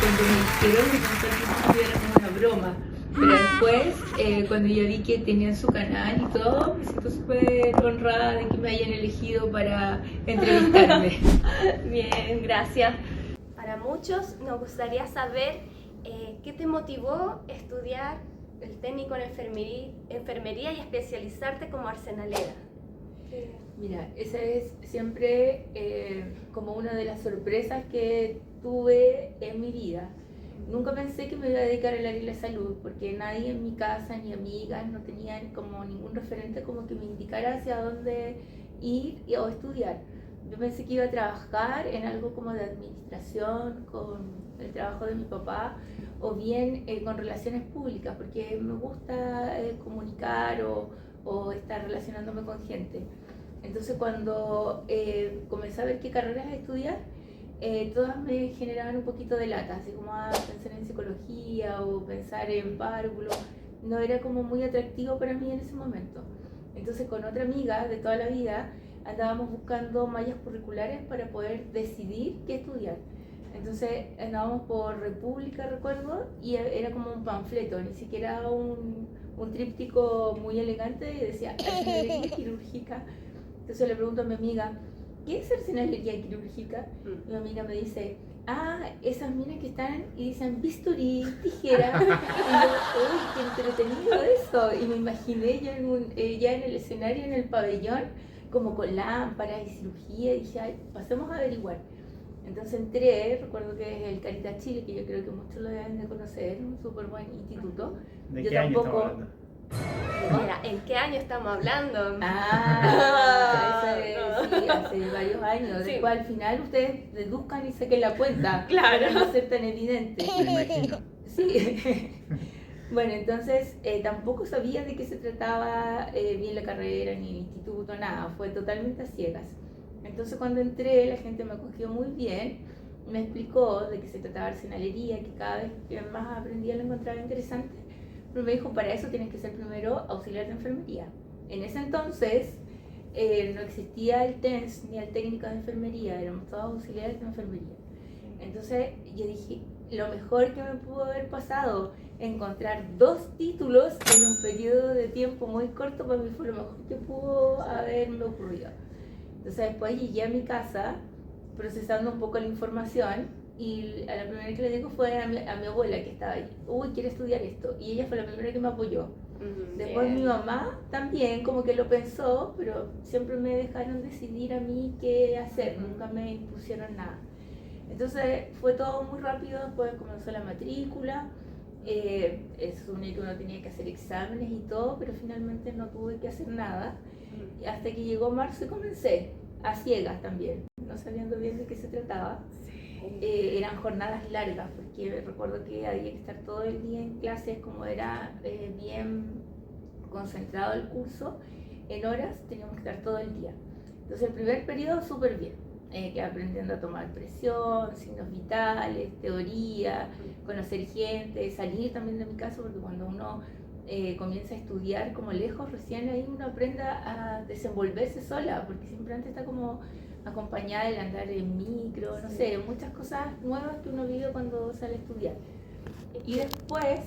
cuando me dijeron me pensé al principio que era como una broma. Pero después, cuando yo vi que tenían su canal y todo, me siento súper honrada de que me hayan elegido para entrevistarme. Bien, gracias. Para muchos nos gustaría saber qué te motivó a estudiar el técnico en enfermería y especializarte como arsenalera. Mira, esa es siempre como una de las sorpresas que tuve en mi vida. Nunca pensé que me iba a dedicar al área de la salud, porque nadie en mi casa, ni amigas, no tenían como ningún referente como que me indicara hacia dónde ir o estudiar. Yo pensé que iba a trabajar en algo como de administración, con el trabajo de mi papá, o bien con relaciones públicas, porque me gusta comunicar o estar relacionándome con gente. Entonces cuando comencé a ver qué carreras estudiar, todas me generaban un poquito de lata, así como pensar en psicología o pensar en párvulo, no era como muy atractivo para mí en ese momento. Entonces con otra amiga de toda la vida andábamos buscando mallas curriculares para poder decidir qué estudiar. Entonces andábamos por República, recuerdo, y era como un panfleto, ni siquiera un tríptico muy elegante, y decía arsenalería quirúrgica. Entonces le pregunto a mi amiga, ¿qué es arsenalería quirúrgica? Y mi amiga me dice, esas minas que están y dicen bisturí, tijera. Y yo, uy, qué entretenido eso. Y me imaginé ya en el escenario, en el pabellón, como con lámparas y cirugía, y dije, ay, pasemos a averiguar. Entonces entré, recuerdo que es el Caritas Chile, que yo creo que muchos lo deben de conocer, un súper buen instituto. ¿De yo qué año tampoco, estamos hablando? Mira, ¿en qué año estamos hablando? Sí, hace varios años. Sí. Después al final ustedes deduzcan y saquen la cuenta. Claro. Para no ser tan evidente. Me imagino. Sí. Bueno, entonces tampoco sabía de qué se trataba bien la carrera, ni el instituto, nada. Fue totalmente a ciegas. Entonces cuando entré, la gente me acogió muy bien. Me explicó de qué se trataba arsenalería, que cada vez que más aprendía lo encontraba interesante. Pero me dijo, para eso tienes que ser primero auxiliar de enfermería. En ese entonces no existía el TENS ni el técnico de enfermería, éramos todos auxiliares de enfermería. Entonces yo dije, lo mejor que me pudo haber pasado, encontrar 2 títulos en un periodo de tiempo muy corto, para mí fue lo mejor que pudo haberme ocurrido. Entonces después llegué a mi casa procesando un poco la información, y a la primera que le digo fue a mi abuela, que estaba ahí, uy, quiere estudiar esto, y ella fue la primera que me apoyó. Después mi mamá también como que lo pensó, pero siempre me dejaron decidir a mí qué hacer, nunca me impusieron nada. Entonces fue todo muy rápido, después comenzó la matrícula, se supone que uno tenía que hacer exámenes y todo, pero finalmente no tuve que hacer nada, hasta que llegó marzo y comencé, a ciegas también, no sabiendo bien de qué se trataba. Eran jornadas largas, porque recuerdo que había que estar todo el día en clases, como era bien concentrado el curso, en horas teníamos que estar todo el día. Entonces el primer periodo súper bien, que aprendiendo a tomar presión, signos vitales, teoría, conocer gente, salir también de mi casa, porque cuando uno comienza a estudiar como lejos, recién ahí uno aprenda a desenvolverse sola, porque siempre antes está como acompañada del andar en micro, no sé, muchas cosas nuevas que uno vive cuando sale a estudiar. Y después,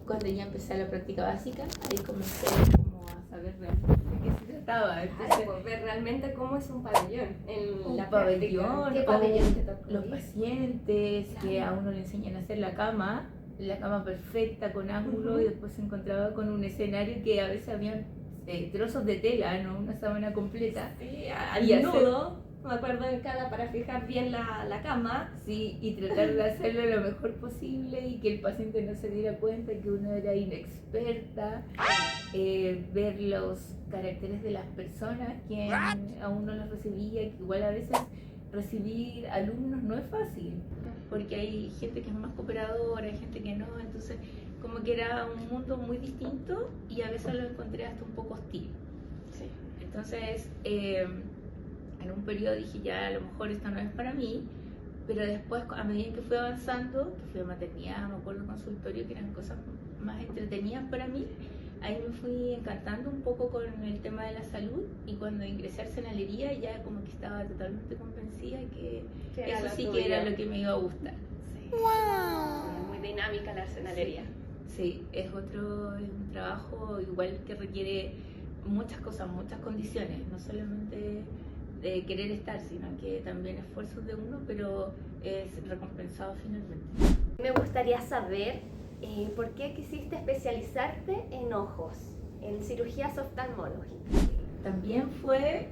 cuando ya empecé la práctica básica, ahí comencé como a saber realmente de qué se trataba. Entonces, Pues ver realmente cómo es un pabellón en un la pabellón, práctica. ¿Qué pabellón te tocó? los pacientes, que a uno le enseñan a hacer la cama perfecta con ángulo, y después se encontraba con un escenario que a veces habían trozos de tela, no una sábana completa. Sí, Y al nudo, me acuerdo en cada para fijar bien la cama. Sí, y tratar de hacerlo lo mejor posible y que el paciente no se diera cuenta que uno era inexperta, ver los caracteres de las personas, quien a uno los recibía, que igual a veces recibir alumnos no es fácil, porque hay gente que es más cooperadora, hay gente que no, entonces como que era un mundo muy distinto y a veces lo encontré hasta un poco hostil. Sí. Entonces, en un periodo dije, ya a lo mejor esto no es para mí, pero después a medida que fui avanzando, que fui a maternidad, me acuerdo, consultorio, que eran cosas más entretenidas para mí, ahí me fui encantando un poco con el tema de la salud, y cuando ingresé a arsenalería ya como que estaba totalmente convencida que Que era eso lo sí tuyo. que era lo que me iba a gustar. Sí. dinámica la arsenalería. Sí, es un trabajo igual que requiere muchas cosas, muchas condiciones, no solamente de querer estar, sino que también esfuerzos de uno, pero es recompensado finalmente. Me gustaría saber por qué quisiste especializarte en ojos, en cirugías oftalmológicas. También fue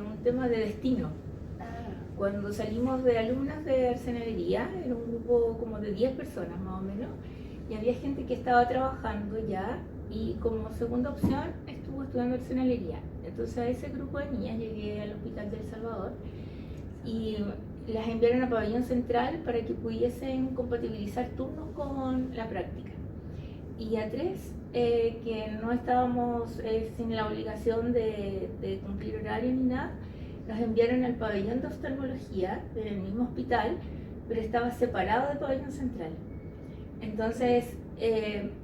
un tema de destino. Cuando salimos de alumnas de arsenalería, era un grupo como de 10 personas más o menos, y había gente que estaba trabajando ya, y como segunda opción estuvo estudiando arsenalería. Entonces a ese grupo de niñas llegué al Hospital del Salvador y las enviaron a Pabellón Central para que pudiesen compatibilizar turnos con la práctica. Y a tres, que no estábamos sin la obligación de cumplir horario ni nada, nos enviaron al pabellón de oftalmología del mismo hospital, pero estaba separado del pabellón central. Entonces,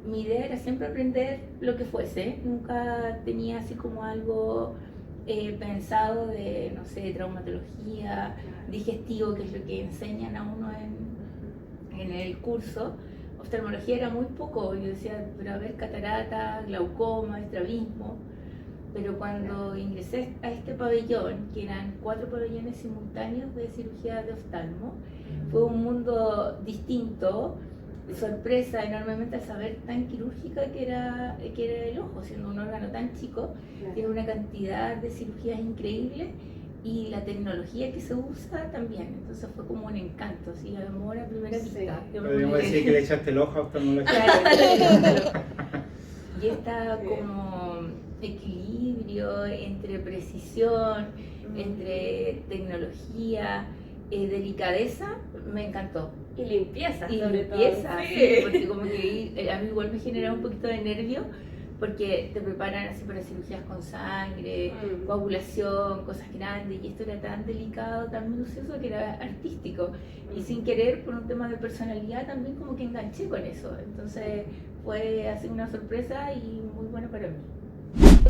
mi idea era siempre aprender lo que fuese, nunca tenía así como algo pensado de, no sé, traumatología, digestivo, que es lo que enseñan a uno en el curso. Oftalmología era muy poco, yo decía, pero a ver, catarata, glaucoma, estrabismo. Pero cuando ingresé a este pabellón, que eran 4 pabellones simultáneos de cirugía de oftalmo, fue un mundo distinto, sorpresa enormemente al saber tan quirúrgica que era el ojo, siendo un órgano tan chico, tiene una cantidad de cirugías increíbles y la tecnología que se usa también, entonces fue como un encanto, así, amor a primera vista. Podríamos decir que le echaste el ojo a oftalmología. Claro, y está como equilibrio entre precisión, entre tecnología, delicadeza, me encantó. Y limpieza, Y sobre limpieza, todo. sí, porque como que a mí igual me genera un poquito de nervio, porque te preparan así para cirugías con sangre, coagulación, cosas grandes, y esto era tan delicado, tan minucioso que era artístico. Y sin querer, por un tema de personalidad, también como que enganché con eso. Entonces fue así una sorpresa y muy bueno para mí.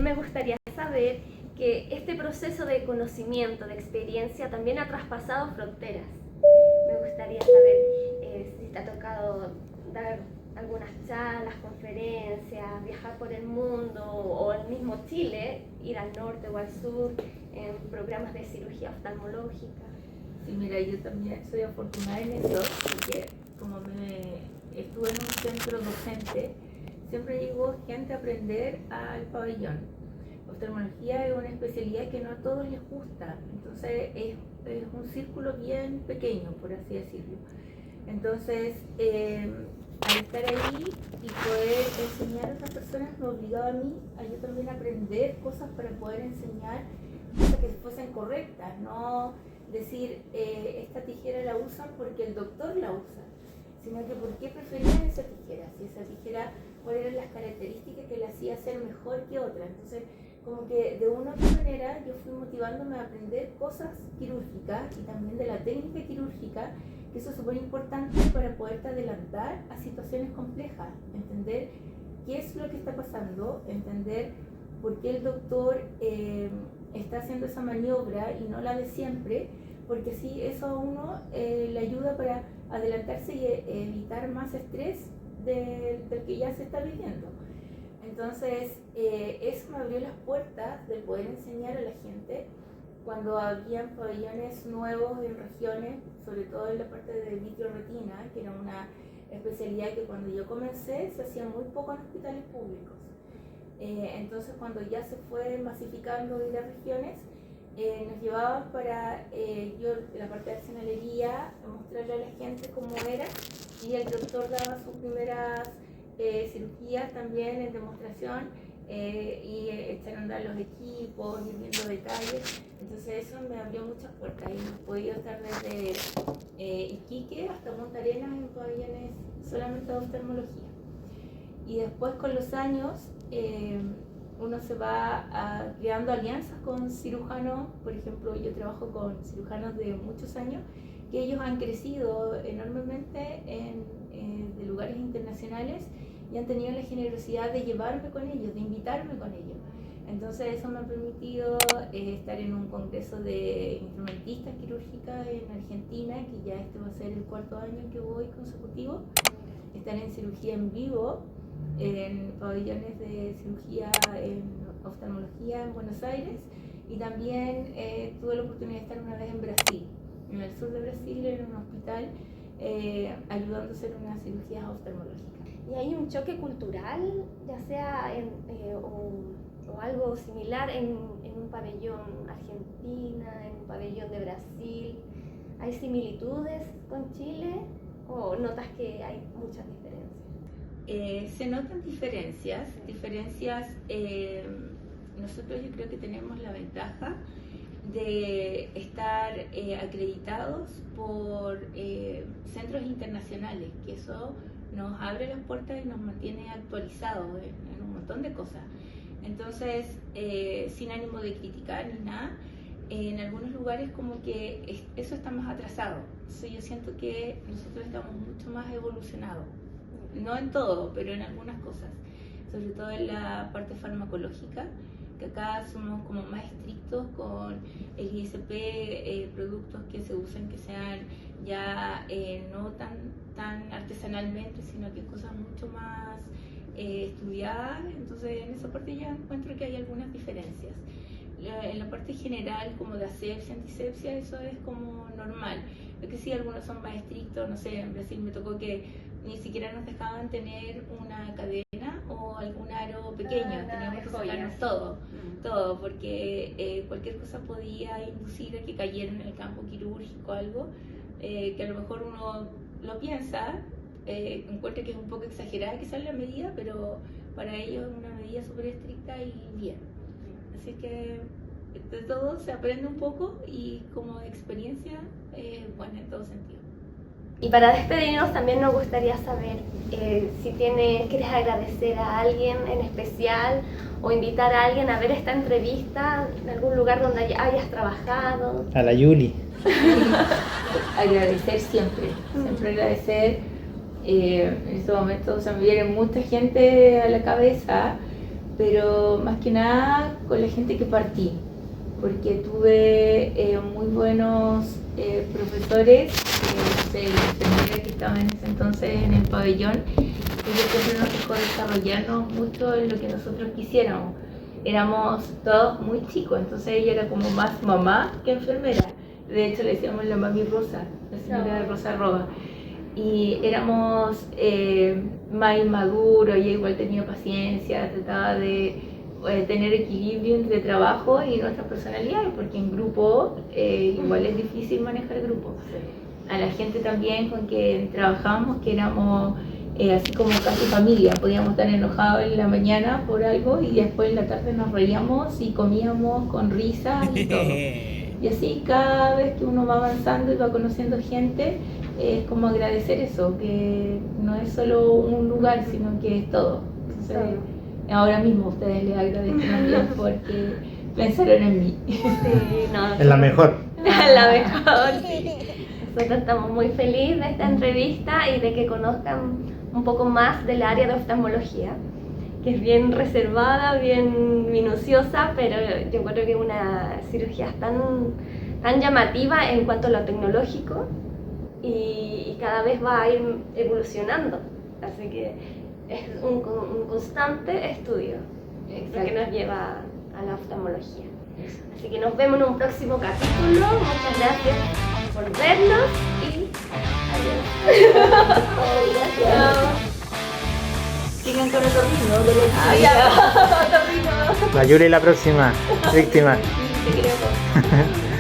Me gustaría saber que este proceso de conocimiento, de experiencia, también ha traspasado fronteras. Me gustaría saber si te ha tocado dar algunas charlas, conferencias, viajar por el mundo o el mismo Chile, ir al norte o al sur en programas de cirugía oftalmológica. Sí, mira, yo también soy afortunada en eso, porque como estuve en un centro docente, siempre llegó gente a aprender al pabellón. Oftalmología es una especialidad que no a todos les gusta, entonces es un círculo bien pequeño, por así decirlo. Entonces, al estar ahí y poder enseñar a otras personas me obligaba a mí a yo también aprender cosas para poder enseñar cosas que fuesen correctas, no decir esta tijera la usan porque el doctor la usa, sino que por qué preferían esa tijera, si esa tijera, cuáles eran las características que la hacía ser mejor que otra. Entonces, como que de una u otra manera yo fui motivándome a aprender cosas quirúrgicas y también de la técnica quirúrgica, que eso es súper importante para poderte adelantar a situaciones complejas, entender qué es lo que está pasando, entender por qué el doctor está haciendo esa maniobra y no la de siempre, porque así eso a uno le ayuda para adelantarse y evitar más estrés del que ya se está viviendo. Entonces, eso me abrió las puertas de poder enseñar a la gente cuando habían pabellones nuevos en regiones, sobre todo en la parte de vitreoretina, que era una especialidad que cuando yo comencé se hacía muy poco en hospitales públicos. Entonces, cuando ya se fue masificando en las regiones, nos llevaban para yo, la parte de arsenalería, mostrarle a la gente cómo era, y el doctor daba sus primeras cirugías también en demostración y echar a andar los equipos, ir viendo detalles. Entonces eso me abrió muchas puertas y hemos podido estar desde Iquique hasta Punta Arenas en pabellones solamente de oftalmología. Y después con los años uno se va creando alianzas con cirujanos. Por ejemplo, yo trabajo con cirujanos de muchos años que ellos han crecido enormemente de lugares internacionales y han tenido la generosidad de llevarme con ellos, de invitarme con ellos. Entonces eso me ha permitido estar en un congreso de instrumentistas quirúrgicas en Argentina, que ya este va a ser el 4º año que voy consecutivo. están en cirugía en vivo, en pabellones de cirugía en oftalmología en Buenos Aires, y también tuve la oportunidad de estar una vez en Brasil, en el sur de Brasil, en un hospital, ayudando a hacer unas cirugías oftalmológicas. ¿Y hay un choque cultural, ya sea o algo similar en un pabellón Argentina, en un pabellón de Brasil? ¿Hay similitudes con Chile o notas que hay muchas diferencias? Se notan diferencias. Nosotros yo creo que tenemos la ventaja de estar acreditados por centros internacionales, que eso nos abre las puertas y nos mantiene actualizados en un montón de cosas. Entonces, sin ánimo de criticar ni nada, en algunos lugares como que eso está más atrasado. Entonces yo siento que nosotros estamos mucho más evolucionados, no en todo, pero en algunas cosas, sobre todo en la parte farmacológica, que acá somos como más estrictos con el ISP, productos que se usan que sean ya no tan artesanalmente, sino que cosas mucho más estudiadas. Entonces en esa parte ya encuentro que hay algunas diferencias. En la parte general, como de asepsia, antisepsia, eso es como normal. Lo que sí, algunos son más estrictos, no sé, en Brasil me tocó que ni siquiera nos dejaban tener una cadena o algún aro pequeño, teníamos que sacarnos todo, porque cualquier cosa podía inducir a que cayera en el campo quirúrgico, algo que a lo mejor uno lo piensa, encuentra que es un poco exagerada quizás la medida, pero para ellos es una medida súper estricta y bien. Así que de todo se aprende un poco y como experiencia buena en todo sentido. Y para despedirnos también nos gustaría saber si quieres agradecer a alguien en especial o invitar a alguien a ver esta entrevista en algún lugar donde hayas trabajado. A la Yuli. Agradecer siempre agradecer. En este momento se me viene mucha gente a la cabeza, pero más que nada con la gente que partí, porque tuve muy buenos profesores de la enfermera que estaban en ese entonces en el pabellón, y ellos siempre nos dejó desarrollarnos mucho en lo que nosotros quisiéramos. Éramos todos muy chicos, entonces ella era como más mamá que enfermera. De hecho le decíamos la mami Rosa, la señora Rosa Roa. Y éramos más inmaduros, ella igual tenía paciencia, trataba de tener equilibrio entre trabajo y nuestras personalidades, porque en grupo igual es difícil manejar grupo. A la gente también con que trabajábamos, que éramos así como casi familia, podíamos estar enojados en la mañana por algo y después en la tarde nos reíamos y comíamos con risas y todo. Y así cada vez que uno va avanzando y va conociendo gente, es como agradecer eso, que no es solo un lugar, sino que es todo. Entonces, ahora mismo ustedes les agradezco también porque pensaron en mí. Sí, no, Es la mejor. La mejor, sí. Nosotros estamos muy felices de esta entrevista y de que conozcan un poco más del área de oftalmología, que es bien reservada, bien minuciosa, pero yo creo que es una cirugía tan llamativa en cuanto a lo tecnológico y cada vez va a ir evolucionando. Así que es un constante estudio lo que nos lleva a la oftalmología. Así que nos vemos en un próximo capítulo. Muchas gracias por vernos y adiós. Gracias. Sigan con el tornillo. La Yuli la próxima víctima. Te queremos.